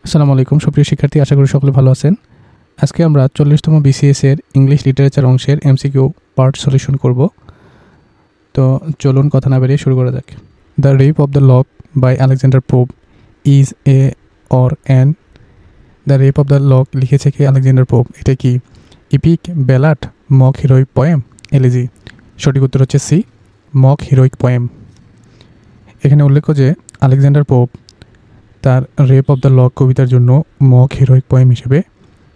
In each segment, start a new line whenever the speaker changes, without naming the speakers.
আসসালামু আলাইকুম সুপ্রিয় শিক্ষার্থী, আশা করি সকলে ভালো আছেন। আজকে আমরা 40তম বিসিএস এর ইংলিশ লিটারেচার অংশের এমসিকিউ পার্ট সলিউশন করব। তো চলুন কথা না বেরিয়ে শুরু করা যাক। The rape of the lock by Alexander Pope is a or an. The rape of the lock লিখেছে কে? Alexander Pope. এটা কি epic, ballad, mock heroic poem, elegy? সঠিক উত্তর হচ্ছে সি, মক হিরোইক পোয়েম। এখানে উল্লেখ্য যে আলেকজান্ডার পোপ তার রেপ অফ দ্য লক কবিতার জন্য মক হিরোইক পোয়েম হিসেবে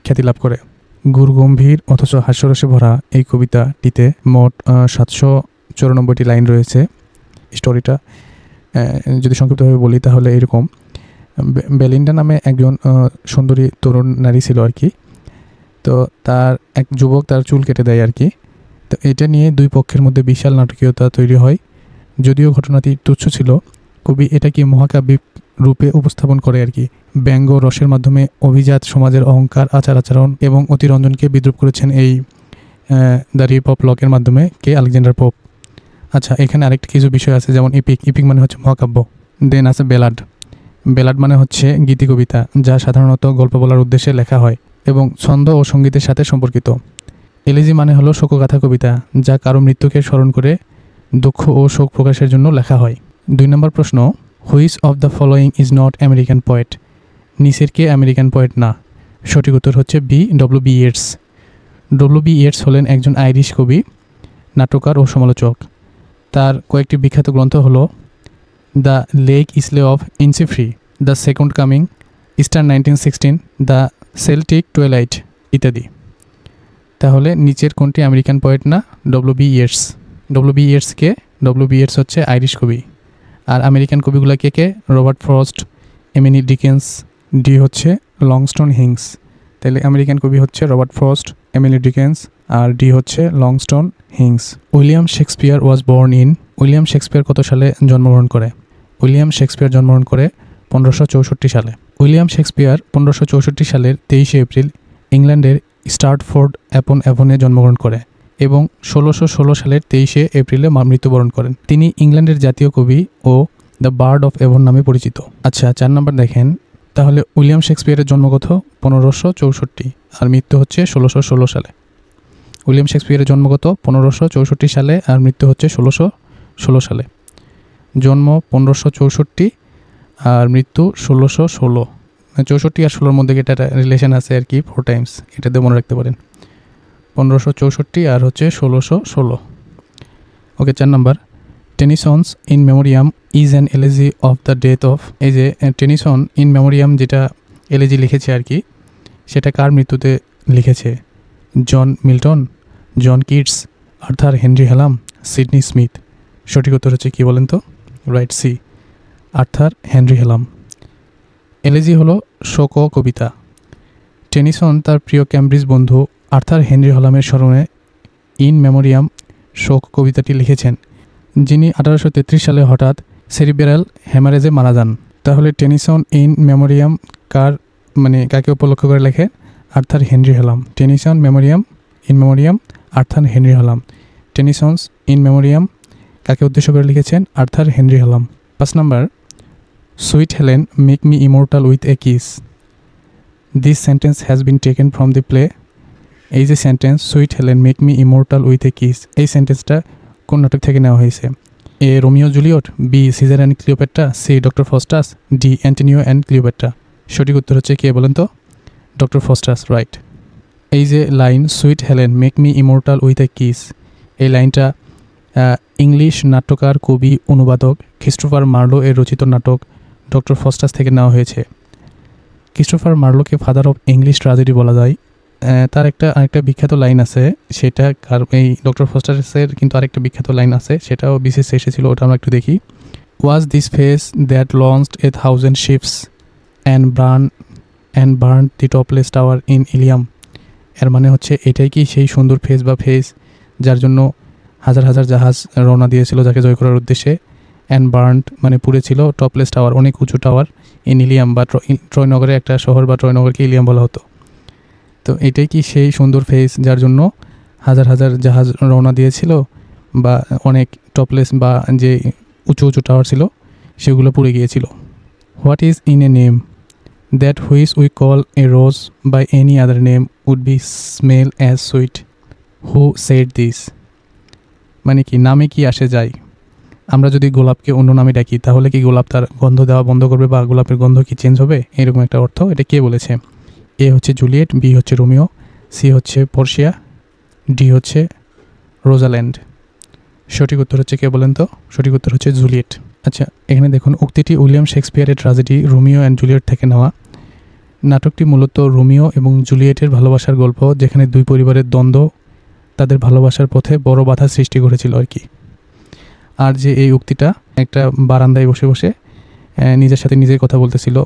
খ্যাতি লাভ করে। গুরুগম্ভীর অথচ হাস্যরসে ভরা এই কবিতাটিতে মোট 794টি লাইন রয়েছে। স্টোরিটা যদি সংক্ষিপ্তভাবে বলি তাহলে এরকম: বেলিন্ডা নামে একজন সুন্দরী তরুণ নারী ছিল আর কি। তো তার এক যুবক তার চুল কেটে দেয় আর কি। তো এটা নিয়ে দুই পক্ষের মধ্যে বিশাল নাটকীয়তা তৈরি হয়। যদিও ঘটনাটি তুচ্ছ ছিল, কবি এটাকে মহাকাব্যিক রূপে উপস্থাপন করে আর কি। ব্যঙ্গ রসের মাধ্যমে অভিজাত সমাজের অহংকার, আচার আচরণ এবং অতিরঞ্জনকে বিদ্রূপ করেছেন এই দ্য রেপ অফ লকের মাধ্যমে কে? Alexander pope. আচ্ছা, এখানে আরেকটা কিছু বিষয় আছে, যেমন ইপিক মানে হচ্ছে মহাকাব্য। দেন আছে বেলাড। বেলাড মানে হচ্ছে গীতি কবিতা, যা সাধারণত গল্প বলার উদ্দেশ্যে লেখা হয় এবং ছন্দ ও সঙ্গীতের সাথে সম্পর্কিত। এলিজি মানে হলো শোকগাথা কবিতা, যা কারো মৃত্যুকে স্মরণ করে দুঃখ ও শোক প্রকাশের জন্য লেখা হয়। 2 নম্বর প্রশ্ন, which of the following is not American poet? নিচের কে আমেরিকান পোয়েট না? সঠিক উত্তর হচ্ছে বি, ডব্লিউ.বি. ইয়েটস। ডব্লিউ.বি. ইয়েটস হলেন একজন আইরিশ কবি, নাট্যকার ও সমালোচক। তার কয়েকটি বিখ্যাত গ্রন্থ হলো the lake isle of Innisfree, the second coming, Easter 1916, the Celtic twilight ইত্যাদি। তাহলে নিচের কোনটি আমেরিকান পোয়েট না? ডব্লিউ.বি. ইয়েটস। ডব্লিউ.বি. ইয়েটস কে? ডব্লিউ.বি. ইয়েটস হচ্ছে আইরিশ কবি। আর আমেরিকান কবিগুলো কে কে? Robert Frost, Emily Dickens, D হচ্ছে লংস্টন হিংস। তাহলে আমেরিকান কবি হচ্ছে রবার্ট ফ্রস্ট, এমিলি ডিকেন্স, আর ডি হচ্ছে Langston Hughes. William Shakespeare was born in. William Shakespeare কত সালে জন্মগ্রহণ করে? উইলিয়াম শেক্সপিয়ার জন্মগ্রহণ করে 1564 সালে। উইলিয়াম শেক্সপিয়ার 1564 সালের 23 এপ্রিল ইংল্যান্ডের স্টার্টফোর্ড অ্যাপন অ্যাভনে জন্মগ্রহণ করে এবং 1616 সালের 23 এপ্রিলে মৃত্যুবরণ করেন। তিনি ইংল্যান্ডের জাতীয় কবি ও দ্য বার্ড অফ এভন নামে পরিচিত। আচ্ছা, 4 নম্বর দেখেন। তাহলে উইলিয়াম শেক্সপিয়ারের জন্ম কত? 1564 আর মৃত্যু হচ্ছে 1616 সালে। উইলিয়াম শেক্সপিয়ারের জন্ম কত? 1564 সালে আর মৃত্যু হচ্ছে 1616 সালে। জন্ম 1564 আর মৃত্যু 1616। 64 আর 16-র মধ্যে একটা রিলেশন আছে আর কি, 4 টাইমস, এটাতে মনে রাখতে পারেন। 1564 আর হচ্ছে 1616। ওকে, 4 নম্বর, Tennyson's in memoriam is an elegy of the death of. এই যে টেনিসন ইন মেমোরিয়াম যেটা এলিজি লিখেছে আর কি, সেটা কার মৃত্যুতে লিখেছে? John Milton, John Keats, Arthur Henry Hallam, Sidney Smith? সঠিক উত্তর হচ্ছে কি বলেন তো? Right, C, Arthur Henry Hallam. Elegy হলো শোক কবিতা। টেনিসন তার প্রিয় ক্যামব্রিজ বন্ধু আর্থার হেনরি হ্যালামের স্মরণে ইন মেমোরিয়াম শোক কবিতাটি লিখেছেন, যিনি 1833 সালে হঠাৎ সেরিব্রাল হ্যামারেজে মারা যান। তাহলে টেনিসন ইন মেমোরিয়াম কাকে উপলক্ষ করে লেখে? Arthur Henry Hallam. Tennyson Memoriam in Memoriam Arthur Henry Hallam. Tennyson's in Memoriam কাকে উদ্দেশ্য করে লিখেছেন? Arthur Henry Hallam. 5 number, sweet Helen make me immortal with a kiss. This sentence has been taken from the play. এই যে sentence sweet Helen make me immortal with a kiss, এই সেন্টেন্সটা কোন নাটক থেকে নেওয়া হয়েছে? A Romeo Juliet, B Caesar and Cleopatra, C doctor Faustus, D Antonio and Cleopatra? সঠিক উত্তর হচ্ছে কে বলেন তো? Doctor Faustus, right. এই যে line sweet Helen make me immortal with a kiss, এই লাইনটা ইংলিশ নাট্যকার, কবি, অনুবাদক ক্রিস্টোফার মার্লো এর রচিত নাটক ডক্টর ফস্টাস থেকে নেওয়া হয়েছে। ক্রিস্টোফার মার্লোকে ফাদার অফ ইংলিশ ট্র্যাজেডি বলা যায়। তার আরেকটা বিখ্যাত লাইন আছে, সেটা এই ডক্টর ফস্টাসের কিন্তু আরেকটা বিখ্যাত লাইন আছে, সেটাও বিশেষ এসেছিল, ওটা আমরা একটু দেখি। Was this face that launched 1000 ships and burn the topless tower in Ilium. এর মানে হচ্ছে এটাই কি সেই সুন্দর ফেস যার জন্য হাজার হাজার জাহাজ রওনা দিয়েছিল যাকে জয় করার উদ্দেশ্যে। অ্যান্ড বার্ন মানে পুড়েছিল টপলেস টাওয়ার, অনেক উঁচু টাওয়ার, ইন ইলিয়াম বা ট্রয়নগরে একটা শহর বা ট্রয়নগরকে ইলিয়াম বলা হতো। তো এটাই কি সেই সুন্দর ফেস যার জন্য হাজার হাজার জাহাজ রওনা দিয়েছিল বা অনেক টপলেস বা যে উঁচু উঁচু টাওয়ার ছিল সেগুলো পুড়ে গিয়েছিল? What is in a name? That which we call a rose by any other name would be smell as sweet. Who said this? মানে কি, নামে কি আসে যায়? আমরা যদি গোলাপকে অন্য নামে ডাকি তাহলে কি গোলাপ তার গন্ধ দেওয়া বন্ধ করবে বা গোলাপের গন্ধ কি চেঞ্জ হবে? এরকম একটা অর্থ। এটা কে বলেছে? এ হচ্ছে জুলিয়েট, বি হচ্ছে রোমিও, সি হচ্ছে পর্শিয়া, ডি হচ্ছে রোজাল্যান্ড। সঠিক উত্তর হচ্ছে কে বলেন তো? সঠিক উত্তর হচ্ছে জুলিয়েট। আচ্ছা, এখানে দেখুন, উক্তিটি উইলিয়াম শেক্সপিয়ারের ট্র্যাজেডি রোমিও অ্যান্ড জুলিয়েট থেকে নেওয়া। নাটকটি মূলত রোমিও এবং জুলিয়েটের ভালোবাসার গল্প, যেখানে দুই পরিবারের দ্বন্দ্ব তাদের ভালোবাসার পথে বড় বাধা সৃষ্টি করেছিল আর কি। আর যে এই উক্তিটা একটা বারান্দায় বসে বসে নিজের সাথে নিজেই কথা বলতেছিল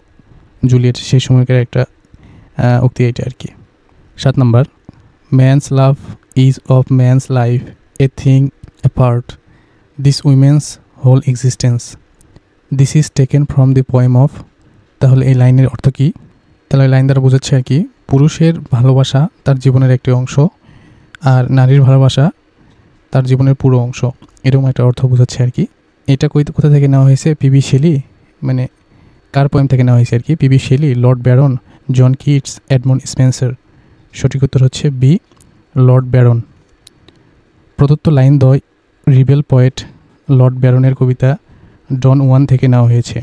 জুলিয়েট, সেই সময়কার একটা উক্তি এইটা আর কি। 7 number, man's love is of man's life a thing apart, this women's whole existence, this is taken from the poem of. তাহলে এই লাইনের অর্থ কী? তাহলে লাইন দ্বারা বোঝাচ্ছে আর কি, পুরুষের ভালোবাসা তার জীবনের একটি অংশ, আর নারীর ভালোবাসা তার জীবনের পুরো অংশ, এরকম একটা অর্থ বোঝাচ্ছে আর কি। এটা কোথা থেকে নেওয়া হয়েছে? পিবি শেলি, মানে কার পোয়েম থেকে নেওয়া হয়েছে আর কি? PB Shelley, Lord Byron, John Keats, Edmund Spenser. সঠিক উত্তর হচ্ছে বি, লর্ড ব্যারন। প্রদত্ত লাইন দ্বয় রিবেল পয়েট লর্ড ব্যারনের কবিতা ডন ওয়ান থেকে নেওয়া হয়েছে।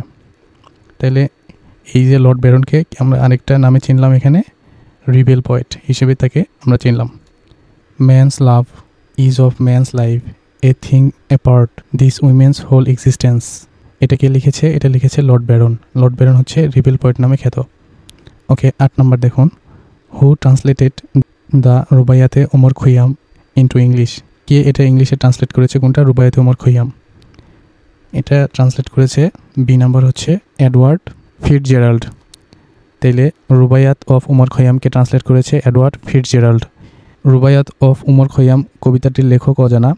তাহলে এই যে লর্ড ব্যারনকে আমরা আরেকটা নামে চিনলাম এখানে, রিবেল পয়েট হিসেবে তাকে আমরা চিনলাম। Man's love is of man's life a thing apart, this women's whole existence. এটা কে লিখেছে? এটা লিখেছে লর্ড ব্যারন। লর্ড ব্যারন হচ্ছে রিবেল পয়েট নামে খ্যাত। ওকে, 8 নম্বর দেখুন, হু ট্রান্সলেটেড দ্য রুবাইয়াতে ওমর খৈয়াম ইন্টু ইংলিশ? কে এটা ইংলিশে ট্রান্সলেট করেছে? কোনটা? রুবাইয়াতে ওমর খৈয়াম। এটা ট্রান্সলেট করেছে, বি নাম্বার হচ্ছে এডওয়ার্ড ফিটজেরাল্ড। তাইলে রুবাইয়াত অফ উমর খৈয়ামকে ট্রান্সলেট করেছে Edward Fitzgerald. Rubaiyat of Omar Khayyam কবিতাটির লেখক অজানা।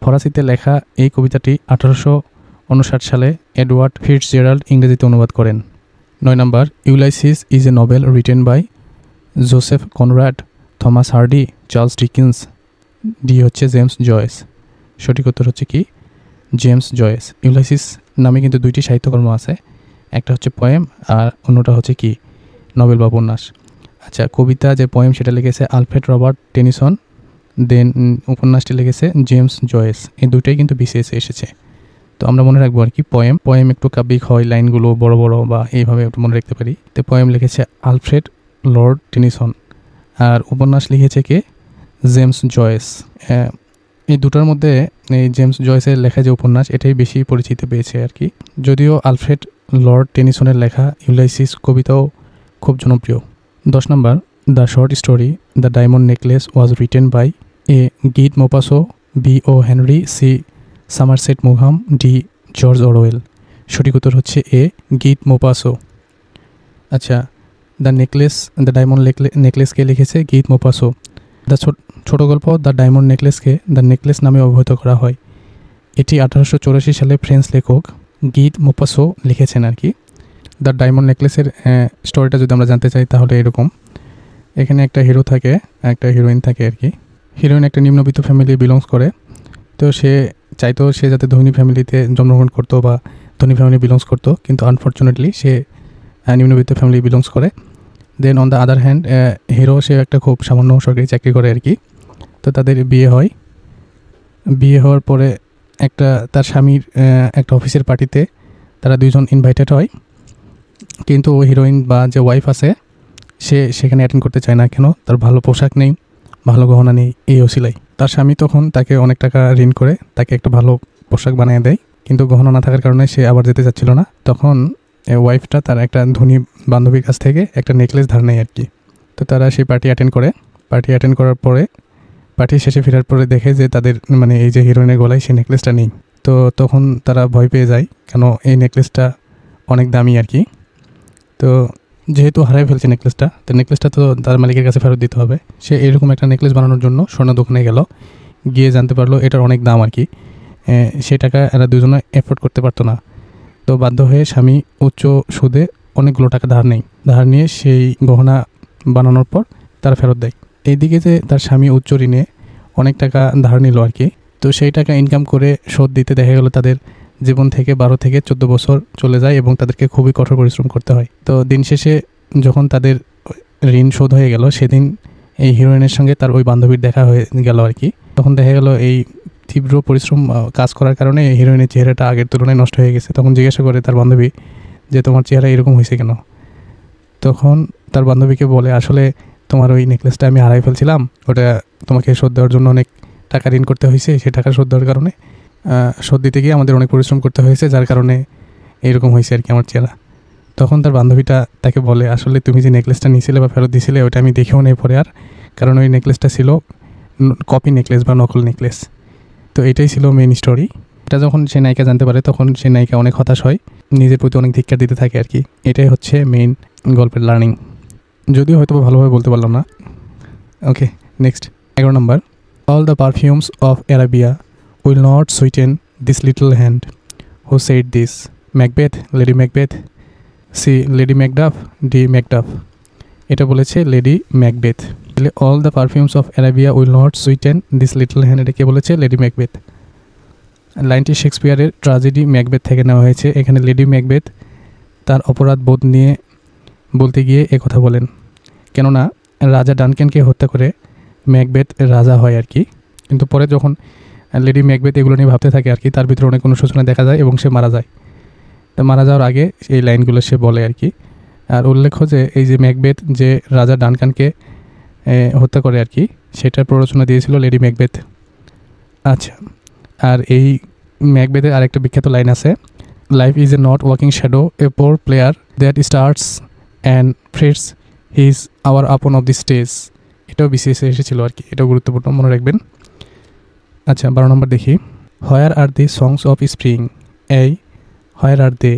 ফরাসিতে লেখা এই কবিতাটি 1859 সালে এডওয়ার্ড ফিটজেরাল্ড ইংরেজিতে অনুবাদ করেন। 9 number, Ulysses is a novel written by Joseph Conrad, Thomas Hardy, Charles Dickens. D হচ্ছে জেমস জয়েস। সঠিক উত্তর হচ্ছে কি? James Joyce. ইউলাইসিস নামে কিন্তু 2টি সাহিত্যকর্ম আছে, একটা হচ্ছে পোয়েম আর অন্যটা হচ্ছে কি? নভেল বা উপন্যাস। আচ্ছা, কবিতা যে পোয়েম সেটা লিখেছে আলফ্রেড রবার্ট টেনিসন, দেন উপন্যাসটি লিখেছে জেমস জয়েস। এই দুটোই কিন্তু বিসিএসে এসেছে। তো আমরা মনে রাখবো আর কি, পোয়েম একটু কাব্যিক হয়, লাইনগুলো বড় বড় বা এইভাবে একটু মনে রাখতে পারি। তো পোয়েম লিখেছে আলফ্রেড লর্ড টেনিসন, আর উপন্যাস লিখেছে কে? James Joyce. এই দুটার মধ্যে এই জেমস জয়েসের লেখা যে উপন্যাস, এটাই বেশি পরিচিতি পেয়েছে আর কি। যদিও আলফ্রেড লর্ড টেনিসনের লেখা ইউলাইসিস কবিতাও খুব জনপ্রিয়। 10 number, the short story the diamond necklace was written by A Guy Maupassant, B O Henry, C Somerset মুঘাম, ডি জর্জ অরওয়েল। সঠিক উত্তর হচ্ছে এ, গিট মোপাসো। আচ্ছা, দ্য ডায়মন্ড নেকলেসকে লিখেছে গিট মোপাসো। দ্য ছোট গল্প দ্য ডায়মন্ড নেকলেসকে দ্য নেকলেস নামে অভিহিত করা হয়। এটি 1884 সালে ফ্রেঞ্চ লেখক গিট মোপাসো লিখেছেন আর কি। দ্য ডায়মন্ড নেকলেসের স্টোরিটা যদি আমরা জানতে চাই তাহলে এরকম, এখানে একটা হিরো থাকে, একটা হিরোইন থাকে আর কি। হিরোইন একটা নিম্নবিত্ত ফ্যামিলি বিলংস করে, তো সে চাইতো সে যাতে ধনী ফ্যামিলিতে জন্মগ্রহণ করতো বা ধনী ফ্যামিলি বিলংস করতো, কিন্তু আনফর্চুনেটলি সে নিম্নবিত্ত ফ্যামিলি বিলংস করে। Then on the other hand hero সে একটা খুব সামান্য সরকারি চাকরি করে আর কি। তো তাদের বিয়ে হয়। বিয়ে হওয়ার পরে তার স্বামীর একটা অফিসের পার্টিতে তারা দুইজন ইনভাইটেড হয়, কিন্তু হিরোইন বা যে ওয়াইফ আছে সে সেখানে অ্যাটেন্ড করতে চায় না। কেন? তার ভালো পোশাক নেই, ভালো গহনা নেই, এই অসিলাই। তার স্বামী তখন তাকে অনেক টাকা ঋণ করে তাকে একটা ভালো পোশাক বানিয়ে দেয়, কিন্তু গহনা না থাকার কারণে সে আবার যেতে চাচ্ছিল না। তখন ওয়াইফটা তার একটা ধনী বান্ধবীর কাছ থেকে একটা নেকলেস ধার নেয় আর কি। তো তারা সেই পার্টি অ্যাটেন্ড করার পরে পার্টি শেষে ফেরার পরে দেখে যে তাদের মানে এই যে হিরোইনের গলায় সেই নেকলেসটা নেই। তো তখন তারা ভয় পেয়ে যায়, কেন এই নেকলেসটা অনেক দামি আর কি। তো যেহেতু হারাই ফেলছে নেকলেসটা, তো নেকলেসটা তো তার মালিকের কাছে ফেরত দিতে হবে। সে এরকম একটা নেকলেস বানানোর জন্য স্বর্ণ দোকানে গেল, গিয়ে জানতে পারলো এটার অনেক দাম আর কি। সে টাকা এরা দুজনে এফোর্ড করতে পারতো না। তো বাধ্য হয়ে স্বামী উচ্চ সুদে অনেকগুলো টাকা ধার নিয়ে সেই গহনা বানানোর পর তারা ফেরত দেয়। এইদিকে যে তার স্বামী উচ্চ ঋণে অনেক টাকা ধার নিল আর কি। তো সেই টাকা ইনকাম করে শোধ দিতে দেখা গেল তাদের জীবন থেকে 12 থেকে 14 বছর চলে যায় এবং তাদেরকে খুবই কঠোর পরিশ্রম করতে হয়। তো দিন শেষে যখন তাদের ঋণ শোধ হয়ে গেল সেদিন এই হিরোইনের সঙ্গে তার ওই বান্ধবীর দেখা হয়ে গেল আর কি। তখন দেখা গেল এই তীব্র পরিশ্রম কাজ করার কারণে হিরোইনের চেহারাটা আগের তুলনায় নষ্ট হয়ে গেছে। তখন জিজ্ঞাসা করে তার বান্ধবী যে তোমার চেহারা এরকম হয়েছে কেন? তখন তার বান্ধবীকে বলে আসলে তোমার ওই নেকলেসটা আমি হারাই ফেলছিলাম, ওটা তোমাকে শোধ দেওয়ার জন্য অনেক টাকা ঋণ করতে হয়েছে, সেই টাকা শোধ দেওয়ার কারণে শোধ দিতে গিয়ে আমাদের অনেক পরিশ্রম করতে হয়েছে, যার কারণে এরকম হয়েছে আর কি আমার চেহারা। তখন তার বান্ধবীটা তাকে বলে আসলে তুমি যে নেকলেসটা নিয়েছিলে বা ফেরত দিয়েছিলে ওটা আমি দেখেও নেই পরে আর, কারণ ওই নেকলেসটা ছিল কপি নেকলেস বা নকল নেকলেস। তো এটাই ছিল মেন স্টোরি। এটা যখন সে নায়িকা জানতে পারে তখন সে নায়িকা অনেক হতাশ হয়, নিজের প্রতি অনেক ধিক্কার দিতে থাকে আর কি। এটাই হচ্ছে মেইন গল্পের লার্নিং, যদিও হয়তো ভালোভাবে বলতে পারলাম না। Okay, next 11 number. All the perfumes of Arabia will not sweeten this little hand who said this. Macbeth, Lady Macbeth. C, Lady Macduff. D, Macduff. এটা বলেছে Lady Macbeth. All the perfumes of Arabia will not sweeten this little hand, এটা কে বলেছে? Lady Macbeth. লাইনটি শেক্সপিয়ারের tragedy Macbeth থেকে নেওয়া হয়েছে। এখানে লেডি ম্যাকবেথ তার অপরাধ বোধ নিয়ে বলতে গিয়ে একথা বলেন, কেননা রাজা ডানকেনকে হত্যা করে ম্যাকবেথ রাজা হয় আর কি। কিন্তু পরে যখন লেডি ম্যাকবেথ এগুলো নিয়ে ভাবতে থাকে আর কি, তার ভিতরে অনেক অনুশোচনা দেখা যায় এবং সে মারা যায়। তো মারা যাওয়ার আগে এই লাইনগুলো সে বলে আর কি। আর উল্লেখ্য যে এই যে ম্যাকবেথ যে রাজা ডানকানকে হত্যা করে আর কি, সেটার প্ররোচনা দিয়েছিল লেডি ম্যাকবেথ। আচ্ছা, আর এই ম্যাকবেথের আরেকটা বিখ্যাত লাইন আছে, life is a not walking shadow, a poor player that starts and frets his hour upon of the stage. এটাও বিসিএসে এসেছিলো আর কি, এটাও গুরুত্বপূর্ণ, মনে রাখবেন। আচ্ছা, 12 নম্বর দেখি। Where are the songs of spring? এই, where are they?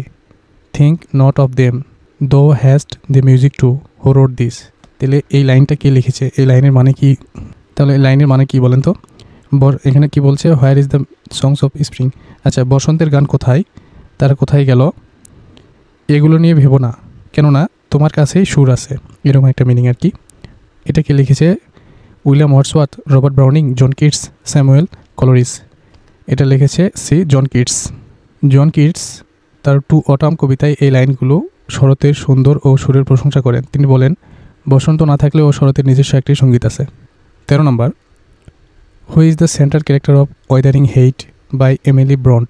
Think not of them, thou hast the music too, who wrote this? তাহলে এই লাইনটা কে লিখেছে? এই লাইনের মানে কি? তাহলে এই লাইনের মানে কি বলেন তো? এখানে কি বলছে? Where is the songs of spring. আচ্ছা, বসন্তের গান কোথায়? তারা কোথায় গেল? এগুলো নিয়ে ভেবো না, কেননা তোমার কাছেই সুর আছে, এরকম একটা মিনিং আর কি। এটা কে লিখেছে? William Wordsworth, Robert Browning, John Keats, Samuel Coleridge. এটা লিখেছে C, John Keats. John Keats তার টু অটাম কবিতায় এই লাইনগুলো শরতের সুন্দর ও সুরের প্রশংসা করেন। তিনি বলেন, বসন্ত না থাকলেও শরতের নিজস্ব একটি সঙ্গীত আছে। 13 number. Who is the central character of Wuthering Heights by Emily Bronte?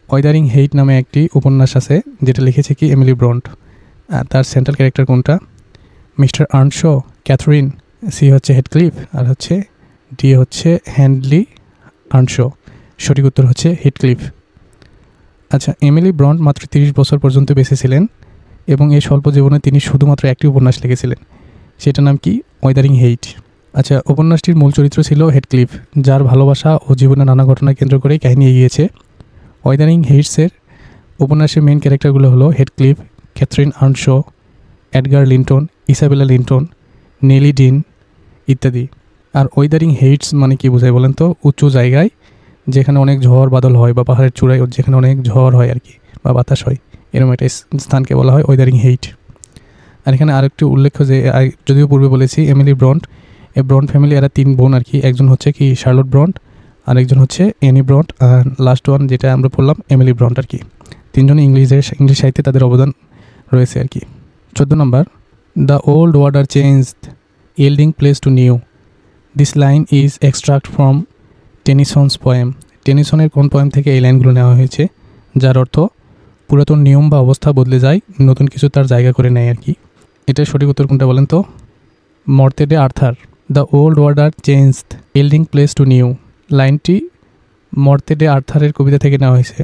Wuthering Heights নামে একটি উপন্যাস আছে যেটা লিখেছে কি? Emily Bronte. আর তার সেন্ট্রাল ক্যারেক্টার কোনটা? Mr Earnshaw, Catherine. সি হচ্ছে হেডক্লিফ, আর হচ্ছে ডি হচ্ছে হ্যান্ডলি আর্নশো। সঠিক উত্তর হচ্ছে হেডক্লিফ। আচ্ছা, এমিলি ব্রন্ট মাত্র 30 বছর পর্যন্ত বেঁচে ছিলেন এবং এই স্বল্প জীবনে তিনি শুধুমাত্র একটি উপন্যাস লিখেছিলেন, সেটার নাম কি? Wuthering hate. আচ্ছা, উপন্যাসটির মূল চরিত্র ছিল হেডক্লিফ, যার ভালোবাসা ও জীবনের নানা ঘটনা কেন্দ্র করে কাহিনী এগিয়েছে। ওয়েদারিং হেইটসের উপন্যাসের মেইন ক্যারেক্টারগুলো হলো Heathcliff, Catherine Earnshaw, Edgar Linton, Isabella Linton, Nelly Dean ইত্যাদি। আর ওয়েদারিং হেইটস মানে কি বোঝায় বলেন তো? উঁচু জায়গায় যেখানে অনেক ঝড় বাদল হয়, বা পাহাড়ের চূড়ায় যেখানে অনেক ঝড় হয় আর কি, বা বাতাস হয়, এরকম একটা স্থানকে বলা হয় ওয়েদারিং হেইট। আর এখানে আরেকটি উল্লেখ্য যে যদিও পূর্বে বলেছি এমিলি ব্রন্ট, এই ব্রন্ট ফ্যামিলি এরা 3 বোন আর কি। একজন হচ্ছে কি শার্লট ব্রন্ট, আর একজন হচ্ছে অ্যানি ব্রন্ট, আর লাস্ট ওয়ান যেটা আমরা পড়লাম এমিলি ব্রন্ট আর কি। 3 জনে ইংলিশ সাহিত্যে তাদের অবদান রয়েছে আর কি। 14 number. The old order changed, yielding place to new. This line is extract from Tennyson's poem. টেনিসনের কোন পোয়েম থেকে এই লাইনগুলো নেওয়া হয়েছে, যার অর্থ পুরাতন নিয়ম বা অবস্থা বদলে যায়, নতুন কিছু তার জায়গা করে নেয় আর কি। এটার সঠিক উত্তর কোনটা বলেন তো? Morte d' Arthur. The old order changed, yielding place to new. লাইনটি মর্তেডে আর্থারের কবিতা থেকে নেওয়া হয়েছে,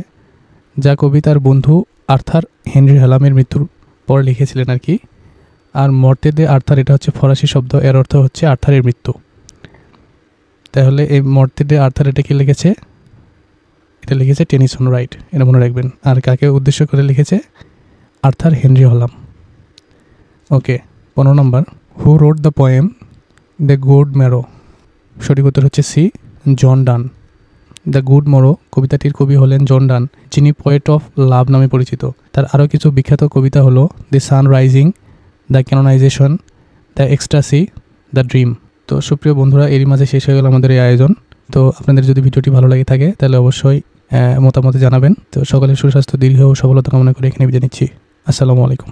যা কবিতার বন্ধু আর্থার হেনরি হ্যালামের মৃত্যুর পর লিখেছিলেন আর কি। আর মর্তেডে আর্থার এটা হচ্ছে ফরাসি শব্দ, এর অর্থ হচ্ছে আর্থারের মৃত্যু। তাহলে এই মর্তেডে আর্থার এটা কি লিখেছে? এটা লিখেছে টেনিসন, রাইট, এটা মনে রাখবেন। আর কাকে উদ্দেশ্য করে লিখেছে? Arthur Henry Hallam. Okay, 15 number. Who wrote the poem the good morrow? সঠিক উত্তর হচ্ছে C, John Donne. The good morrow কবিতাটির কবি হলেন জন ডান, যিনি পোয়েট অফ লাভ নামে পরিচিত। তার আরও কিছু বিখ্যাত কবিতা হলো the sun rising, the canonisation, the ecstasy, the dream. তো সুপ্রিয় বন্ধুরা, এরই মাঝে শেষ হয়ে গেল আমাদের এই আয়োজন। তো আপনাদের যদি ভিডিওটি ভালো লাগে থাকে তাহলে অবশ্যই মতামত জানাবেন। তো সকলের সুস্বাস্থ্য, দীর্ঘ ও সফলতা কামনা করে এখানে বিদায় নিচ্ছি। আসসালামু আলাইকুম।